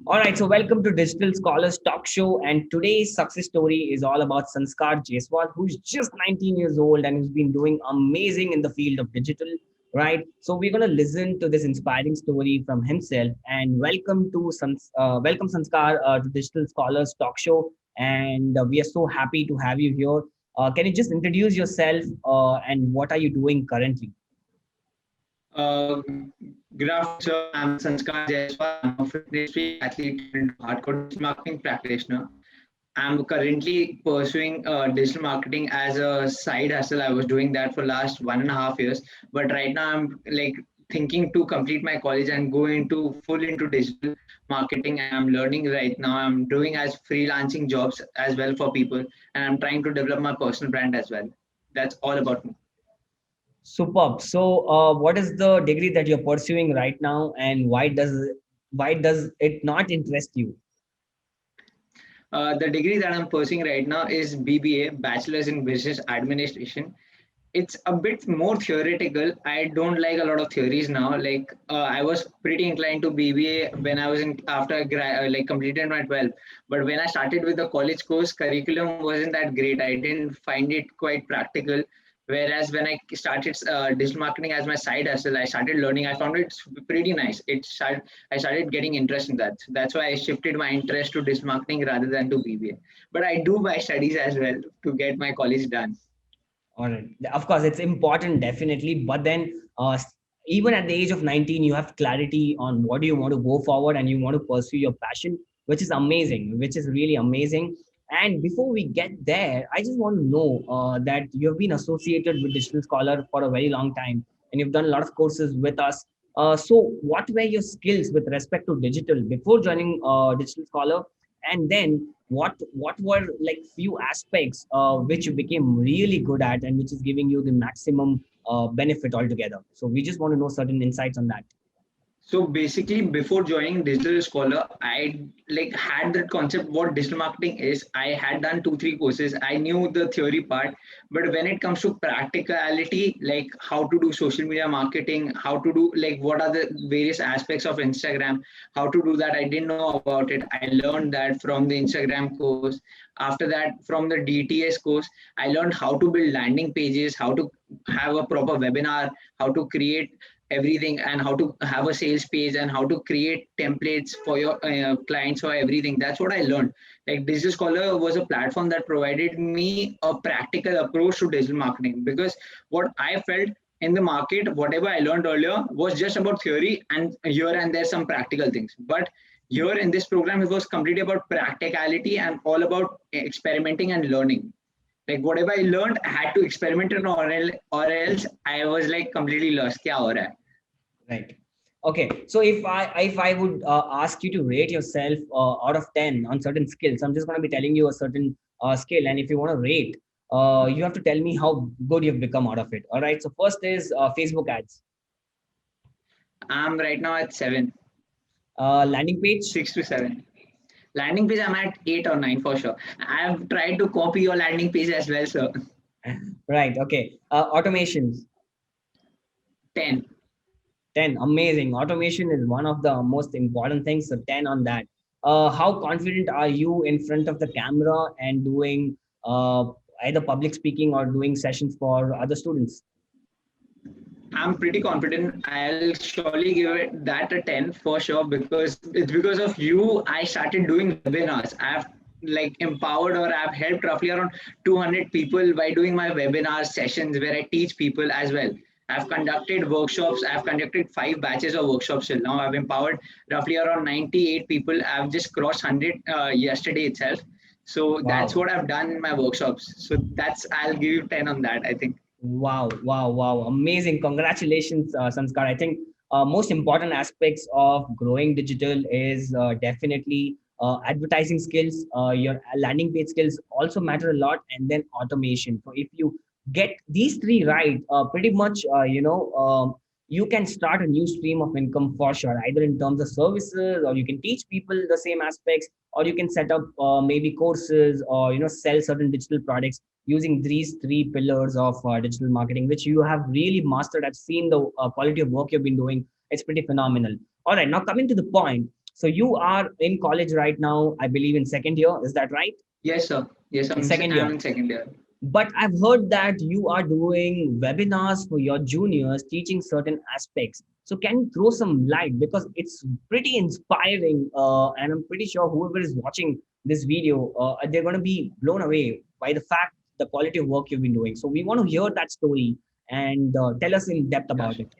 All right, so welcome to Digital Scholars Talk Show, and today's success story is all about Sanskar Jaiswal, who's just 19 years old and who's been doing amazing in the field of digital. Right, so we're gonna listen to this inspiring story from himself. And welcome Sanskar to Digital Scholars Talk Show, and we are so happy to have you here. Can you just introduce yourself and what are you doing currently? Uh, Good afternoon, sir. I'm Sanskar Jaiswal. I'm a fitness freak, athlete, and hardcore digital marketing practitioner. I'm currently pursuing digital marketing as a side hustle. I was doing that for last 1.5 years, but right now I'm like thinking to complete my college and go into full into digital marketing. And I'm learning right now. I'm doing as freelancing jobs as well for people, and I'm trying to develop my personal brand as well. That's all about me. Superb. So, what is the degree that you're pursuing right now, and why does it not interest you? The degree that I'm pursuing right now is BBA, Bachelor's in Business Administration. It's a bit more theoretical. I don't like a lot of theories now. I was pretty inclined to BBA when I was in after like completed my 12. But when I started with the college course, curriculum wasn't that great. I didn't find it quite practical. Whereas when I started digital marketing as my side hustle, I started learning. I found it pretty nice. I started getting interest in that. So that's why I shifted my interest to digital marketing rather than to BBA. But I do my studies as well to get my college done. All right. Of course, it's important, definitely. But then, even at the age of 19, you have clarity on what do you want to go forward and you want to pursue your passion, which is amazing, which is really amazing. And before we get there, I just want to know that you have been associated with Digital Scholar for a very long time and you've done a lot of courses with us. So, what were your skills with respect to digital before joining Digital Scholar? And then what were like few aspects which you became really good at and which is giving you the maximum benefit altogether? So we just want to know certain insights on that. So basically, before joining Digital Scholar, I like had that concept what digital marketing is. I had done 2 3 courses. I knew the theory part, but when it comes to practicality, like how to do social media marketing, how to do like what are the various aspects of Instagram, how to do that, I didn't know about it. I learned that from the Instagram course. After that, from the DTS course, I learned how to build landing pages, how to have a proper webinar, how to create everything and how to have a sales page and how to create templates for your clients or everything. That's what I learned. Like Digital Scholar was a platform that provided me a practical approach to digital marketing, because what I felt in the market, whatever I learned earlier was just about theory and here and there some practical things. But here in this program, it was completely about practicality and all about experimenting and learning. Like whatever I learned, I had to experiment it, or else I was like completely lost. Kya ho raha hai? Right. Okay, so if I would ask you to rate yourself out of 10 on certain skills, I'm just going to be telling you a certain skill, and if you want to rate, you have to tell me how good you've become out of it. All right, so first is Facebook ads. I'm right now at 7, Landing page. 6 to 7. Landing page, I'm at 8 or 9 for sure. I've tried to copy your landing page as well, sir. Right, okay. Automations. 10. 10. Amazing. Automation is one of the most important things. So 10 on that. How confident are you in front of the camera and doing either public speaking or doing sessions for other students? I'm pretty confident. I'll surely give it that a 10 for sure, because it's because of you I started doing webinars. I've like empowered or I've helped roughly around 200 people by doing my webinar sessions where I teach people as well. I've conducted workshops. I've conducted 5 batches of workshops till now. I've empowered roughly around 98 people. I've just crossed 100 yesterday itself. So that's Wow. what I've done in my workshops. So that's I'll give you 10 on that, I think. Wow, wow, wow. Amazing. Congratulations, Sanskar. I think most important aspects of growing digital is definitely advertising skills. Your landing page skills also matter a lot, and then automation. So if you get these three right, pretty much, you can start a new stream of income for sure, either in terms of services, or you can teach people the same aspects, or you can set up maybe courses, or sell certain digital products using these three pillars of digital marketing, which you have really mastered. I've seen the quality of work you've been doing. It's pretty phenomenal. All right, now coming to the point. So you are in college right now, I believe in second year. Is that right? Yes, sir. Yes, In second I'm year. in second year. But I've heard that you are doing webinars for your juniors, teaching certain aspects. So can you throw some light, because it's pretty inspiring, and I'm pretty sure whoever is watching this video, they're going to be blown away by the fact the quality of work you've been doing. So we want to hear that story and tell us in depth Yeah. about it.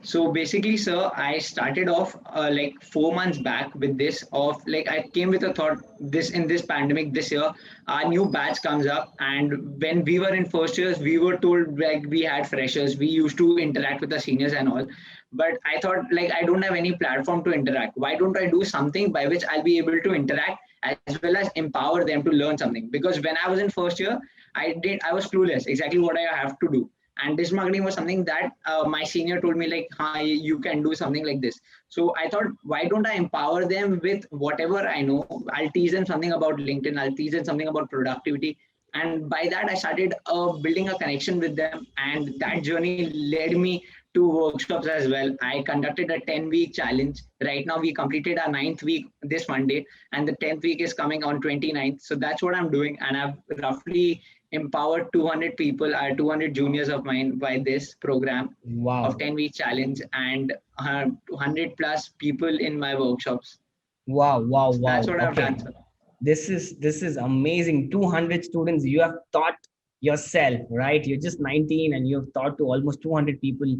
So basically, sir, I started off like 4 months back with this. Of like, I came with a thought, this in this pandemic this year, our new batch comes up, and when we were in first years, we were told like we had freshers, we used to interact with the seniors and all. But I thought like I don't have any platform to interact. Why don't I do something by which I'll be able to interact as well as empower them to learn something? Because when I was in first year, I was clueless exactly what I have to do, and digital marketing was something that my senior told me like, hi, you can do something like this. So I thought, why don't I empower them with whatever I know? I'll teach them something about LinkedIn, I'll teach them something about productivity. And by that I started building a connection with them, and that journey led me to workshops as well. I conducted a 10-week challenge. Right now we completed our ninth week this Monday, and the 10th week is coming on 29th. So that's what I'm doing, and I've roughly empowered 200 people, 200 juniors of mine by this program of Wow. 10-week challenge, and 100 plus people in my workshops. Wow, wow, So that's wow. what I've Okay. done, sir. This is amazing. 200 students you have taught yourself, right? You're just 19 and you've taught to almost 200 people,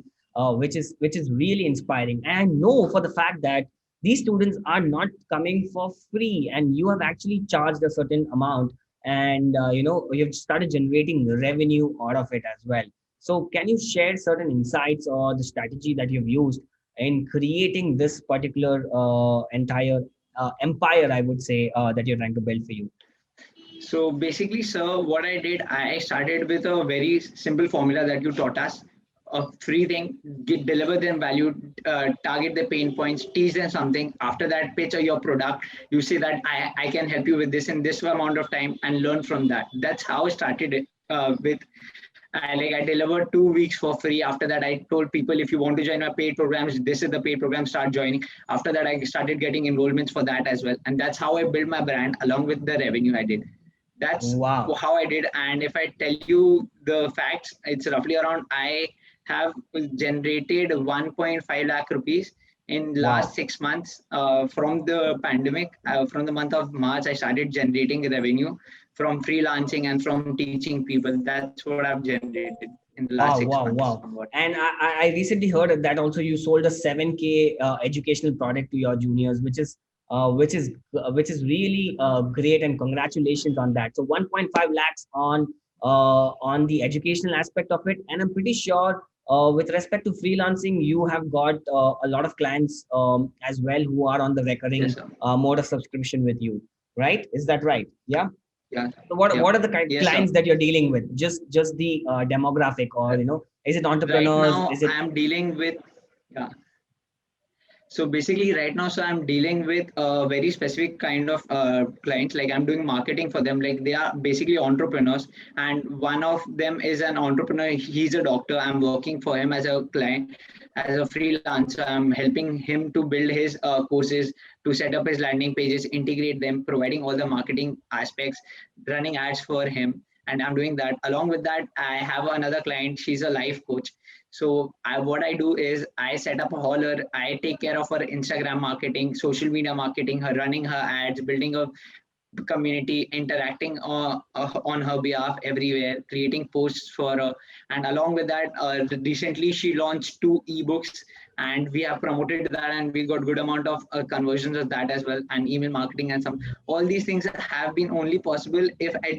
which is really inspiring. And I know for the fact that these students are not coming for free, and you have actually charged a certain amount, and you've started generating revenue out of it as well. So can you share certain insights or the strategy that you've used in creating this particular entire empire, I would say, that you're trying to build for you? So basically, sir, what I did, I started with a very simple formula that you taught us. A free thing, deliver them value, target the pain points, teach them something. After that, pitch your product. You say that I can help you with this in this amount of time, and learn from that. That's how I started it. With I delivered 2 weeks for free. After that, I told people, if you want to join my paid programs, this is the paid program. Start joining. After that, I started getting enrollments for that as well, and that's how I built my brand along with the revenue I did. That's Wow, how I did. And if I tell you the facts, it's roughly around, I have generated 1.5 lakh rupees in last wow. 6 months from the pandemic. From the month of March, I started generating revenue from freelancing and from teaching people. That's what I've generated in the last six Wow, months wow, wow. somewhat. And I recently heard that also you sold a 7K educational product to your juniors, which is really great, and congratulations on that. So 1.5 lakhs on the educational aspect of it, and I'm pretty sure with respect to freelancing, you have got a lot of clients as well who are on the Yes, recurring sir. mode of subscription with you, right? Is that right? Yeah. Yeah. So what Yep. what are the Yes, sir. clients that you're dealing with? Just the demographic, or is it Right entrepreneurs? now, Is it I'm dealing with, yeah. So basically, right now, so I'm dealing with a very specific kind of clients. Like, I'm doing marketing for them. Like, they are basically entrepreneurs, and one of them is an entrepreneur. He's a doctor. I'm working for him as a client, as a freelancer. I'm helping him to build his courses, to set up his landing pages, integrate them, providing all the marketing aspects, running ads for him. And I'm doing that. Along with that, I have another client. She's a life coach. So what I do is I set up a hauler. I take care of her Instagram marketing, social media marketing, her running her ads, building a community, interacting on her behalf everywhere, creating posts for her. And along with that, recently she launched 2 ebooks, and we have promoted that, and we got good amount of conversions of that as well, and email marketing and some. All these things have been only possible if I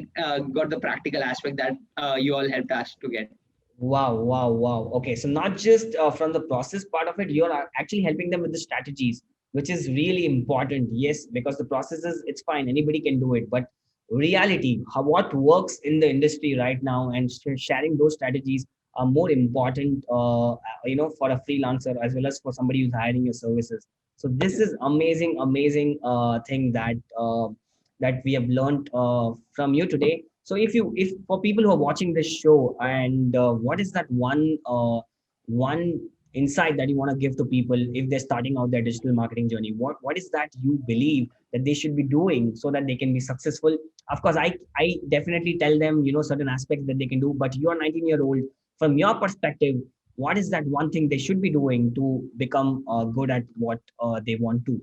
got the practical aspect that you all helped us to get. wow, wow, wow? Okay, so not just from the process part of it, you're actually helping them with the strategies, which is really important. Yes, because the processes, it's fine, anybody can do it, but reality, what works in the industry right now, and sharing those strategies are more important, for a freelancer as well as for somebody who's hiring your services. So this is amazing, amazing thing that we have learned from you today. So if for people who are watching this show, and what is that one insight that you want to give to people if they're starting out their digital marketing journey? What is that you believe that they should be doing so that they can be successful? Of course, I definitely tell them, you know, certain aspects that they can do, but you're 19-year-old. From your perspective, what is that one thing they should be doing to become good at what they want to?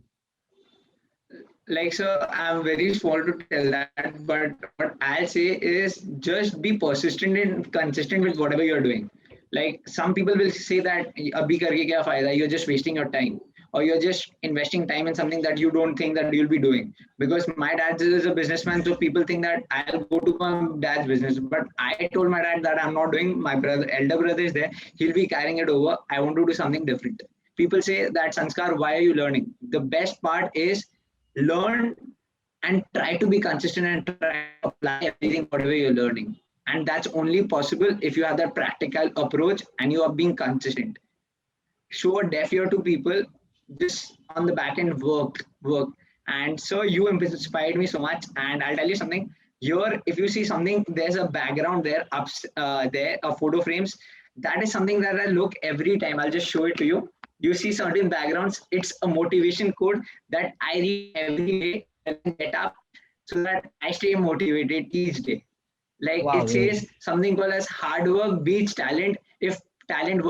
Like, so I'm very small to tell that, but what I'll say is just be persistent and consistent with whatever you're doing. Like, some people will say that abhi karke kya fayda, you're just wasting your time, or you're just investing time in something that you don't think that you'll be doing. Because my dad is a businessman, so people think that I'll go to my dad's business, but I told my dad that I'm not doing. My brother, elder brother is there, he'll be carrying it over. I want to do something different. People say that, Sanskar, why are you learning? The best part is learn and try to be consistent and try to apply everything whatever you're learning, and that's only possible if you have that practical approach and you are being consistent. Show a deaf ear to people, just on the back end work. And so you inspired me so much, and I'll tell you something. Here, if you see something, there's a background there, there photo frames. That is something that I look every time. I'll just show it to you. You see certain backgrounds, it's a motivation code that I read every day when I get up, so that I stay motivated each day. Like, Wow. it says something called as hard work beats talent if talent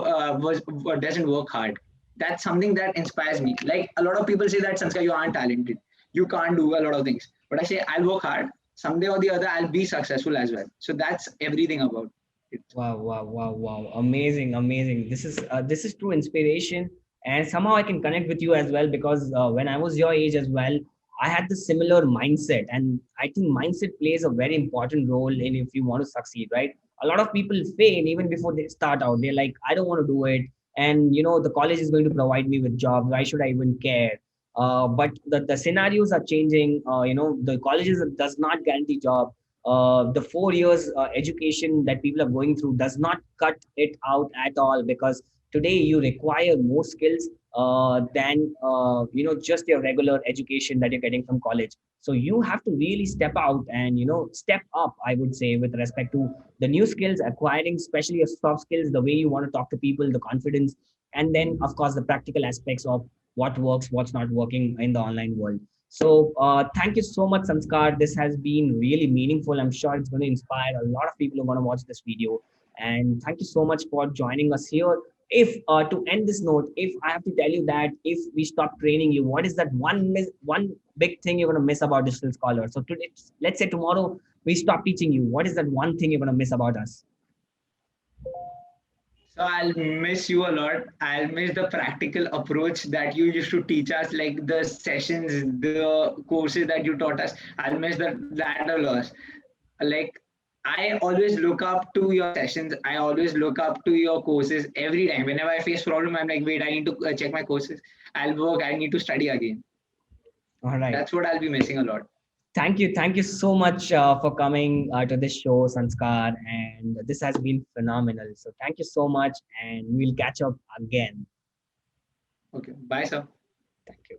doesn't work hard. That's something that inspires me. Like, a lot of people say that, Sanskar, you aren't talented, you can't do a lot of things, but I say I'll work hard. Someday or the other I'll be successful as well. So that's everything about it. Wow, wow, wow, wow. Amazing, amazing. This is true inspiration. And somehow I can connect with you as well, because when I was your age as well, I had the similar mindset. And I think mindset plays a very important role in if you want to succeed, right? A lot of people fail even before they start out. They're like, I don't want to do it. And, you know, the college is going to provide me with jobs. Why should I even care? But the scenarios are changing. You know, the colleges does not guarantee job. The 4 years education that people are going through does not cut it out at all, because today you require more skills than you know, just your regular education that you're getting from college. So you have to really step out and, you know, step up, I would say, with respect to the new skills acquiring, especially your soft skills, the way you want to talk to people, the confidence, and then of course the practical aspects of what works, what's not working in the online world. So thank you so much, Sanskar. This has been really meaningful. I'm sure it's going to inspire a lot of people who are going to watch this video. And thank you so much for joining us here. If to end this note, if I have to tell you that if we stop training you, what is that one big thing you're going to miss about Digital Scholar? So today, let's say tomorrow we stop teaching you. What is that one thing you're going to miss about us? So I'll miss you a lot. I'll miss the practical approach that you used to teach us, like the sessions, the courses that you taught us. I'll miss that a lot. Like, I always look up to your sessions. I always look up to your courses every time. Whenever I face problem, I'm like, wait, I need to check my courses. I'll work. I need to study again. All right. That's what I'll be missing a lot. Thank you so much for coming to this show, Sanskar, and this has been phenomenal. So thank you so much, and we'll catch up again. Okay. Bye, sir. Thank you.